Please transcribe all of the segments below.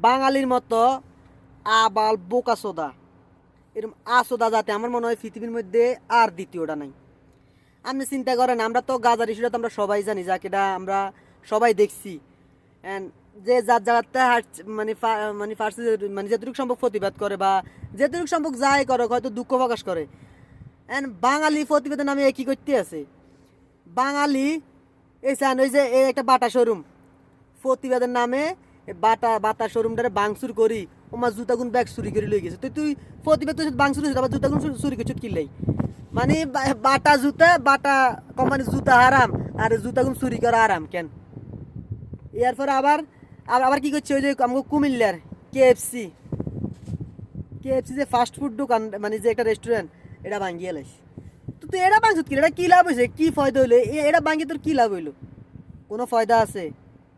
বাঙালির মতো আবাল বোকা সোদা এরকম আসোদা যাতে আমার মনে হয় পৃথিবীর মধ্যে আর দ্বিতীয়টা নাই। আপনি চিন্তা করেন, আমরা তো গাজার ইস্যুটা তো আমরা সবাই জানি, যাকেটা আমরা সবাই দেখছি। অ্যান্ড যে যার জায়গাতে মানে মানে ফার্সি মানে যেটুকু সম্ভব প্রতিবাদ করে বা যেটুকু সম্ভব যাই করে হয়তো দুঃখ প্রকাশ করে। অ্যান্ড বাঙালি প্রতিবাদের নামে একই করতে আছে। বাঙালি এই চান ওই যে এই একটা বাটা শোরুম প্রতিবাদের নামে বাটা শোরুমটারে বাংসুর করি ওমা জুতাগুন ব্যাগ চুরি করে লই গেছে। তুই প্রতিবাদ তুই বাংসুর হয়েছে আবার জুতাগুন চুরি করছিস কিনলাই, মানে বাটা জুতা বাটা কোম্পানির জুতা হারাম আর জুতাগুন চুরি করা আরাম কেন? এরপরে আবার আবার কি করছে ওই যে আমাকে কুমিল্লার কেএফসি কেএফসি যে ফাস্ট ফুড দোকান মানে যে একটা রেস্টুরেন্ট, এটা ভাঙ্গিয়ে লাইস। তো তুই এটা ভাঙছিস কি? এটা কি লাভ হয়েছে? কি ফয়দা হইলো? এটা ভাঙ্গি তোর কি লাভ হইলো? কোনো ফয়দা আছে?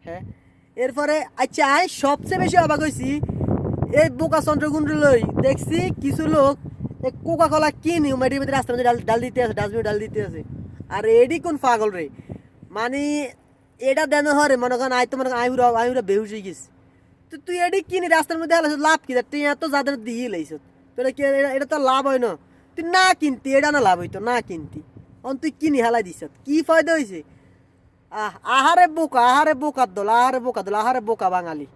হ্যাঁ। এরপরে আচ্ছা আয় সবচেয়ে বেশি অবাক হয়েছি এই বোকা চন্দ্রগুন্ড লই দেখছি কিছু লোক এই কোকা কোলা কিনি মেডির ভিতরে রাস্তার মধ্যে ডাল দিতে আছে, ডাস্টবিনে ডাল দিতে আছে। আর এডি কোন পাগল রে, মানে এটা দেন হরে মনে করেন আয় তো মনে করেন আইহুরা বেহুশ হয়ে গেছি। তো তুই এডি কিনি রাস্তার মধ্যে হালাস লাভ কি? তুই এত যাদের দিয়ে লাইছ তো এটা তো লাভ হয় না। তুই না কিনতি এটা না লাভ হইতো না কিনতি, অন তুই কিনি হেলাই দিস কি ফায়দা হয়েছে? আহারে বোকা, আহারে বোকার দল, আহারে বোকা দল, আহারে বোকা বাঙালি।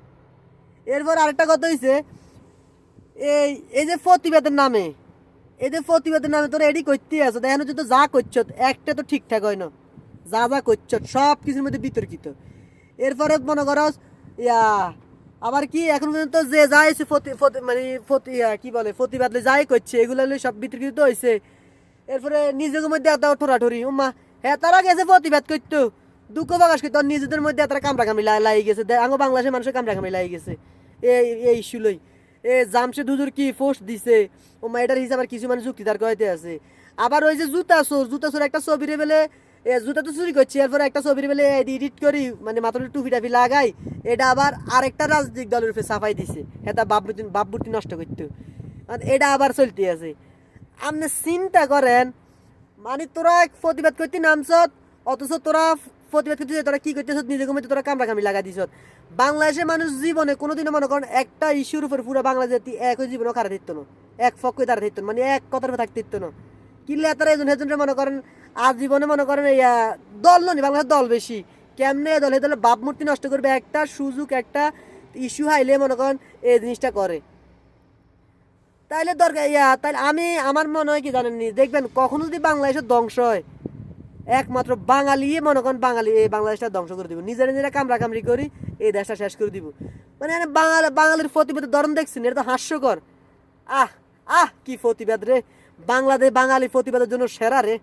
এরপর আরেকটা কথা হয়েছে এই এই যে প্রতিবাদের নামে এই যে প্রতিবাদের নামে তোরা এডি করতে আছো দেখেন যে তো যা করছ একটা তো ঠিকঠাক হয় না, যা যা করছ সব কিছুর মধ্যে বিতর্কিত। এরপরে মনে করো ইয়া আবার কি এখন পর্যন্ত যে যাই মানে কি বলে প্রতিবাদ যাই করছে এগুলো সব বিতর্কিত হয়েছে। এরপরে নিজেদের মধ্যে এত ঠোরাঠুরি উম্মা হ্যাঁ তারা গেছে প্রতিবাদ করতো দুঃখ প্রকাশ করতো নিজেদের মধ্যে এত কামড়াকামি লাগি গেছে। আঙ্গো বাংলাদেশের মানুষের কামড়াকামি লাগি গেছে এই এই ইস্যু লই। জামশেদ হুজুর কি পোস্ট দিছে ওমা এটার হিসাবে কিছু মানে যুক্তিদার কইতে আছে। আবার ওই যে জুতা চোর একটা ছবি রে বেলে জুতা তো চুরি করছে এরপরে একটা ছবির বেলে এডিট করি মানে মাথার টুপি টাপি লাগাই এটা আবার আরেকটা রাজনৈতিক দলের উপরে সাফাই দিছে এটা বাপবুটি নষ্ট করতো, এটা আবার চলতে আছে। আপনি চিন্তা করেন মানে তোরা প্রতিবাদ করতে নামছ অথচ তোরা প্রতিবাদ করতে তোরা কি করতেছ নিজের মধ্যে তোরা কামড়াকামি লাগা দিছ। বাংলাদেশের মানুষ জীবনে কোনোদিনও মনে করেন একটা ইস্যুর উপর পুরো বাংলাদেশ একই জীবনেও খারাপ দিত না, এক পক্ষই তারা দিত মানে এক কথার থাকতে দিত না। কিনলে তারা এজন হেজনটা মনে করেন আজীবনে মনে করেন ইয়া দল নয় বাংলাদেশের দল বেশি কেমনে দল দলে বাপ মূর্তি নষ্ট করবে একটা সুযোগ একটা ইস্যু হাইলে মনে করেন এই জিনিসটা করে। তাইলে দরকার তাইলে আমি আমার মনে হয় কি জানেননি দেখবেন কখনো যদি বাংলাদেশের ধ্বংস হয় একমাত্র বাঙালি মনে করেন বাঙালি এই বাংলাদেশটা ধ্বংস করে দিব, নিজেরা নিজেরা কামড়ি করি এই দেশটা শেষ করে দিব। মানে বাঙালির প্রতিবাদের ধরন দেখছেন এটা তো হাস্যকর। আহ আহ কি প্রতিবাদ রে, বাংলাদেশ বাঙালি প্রতিবাদের জন্য সেরা রে।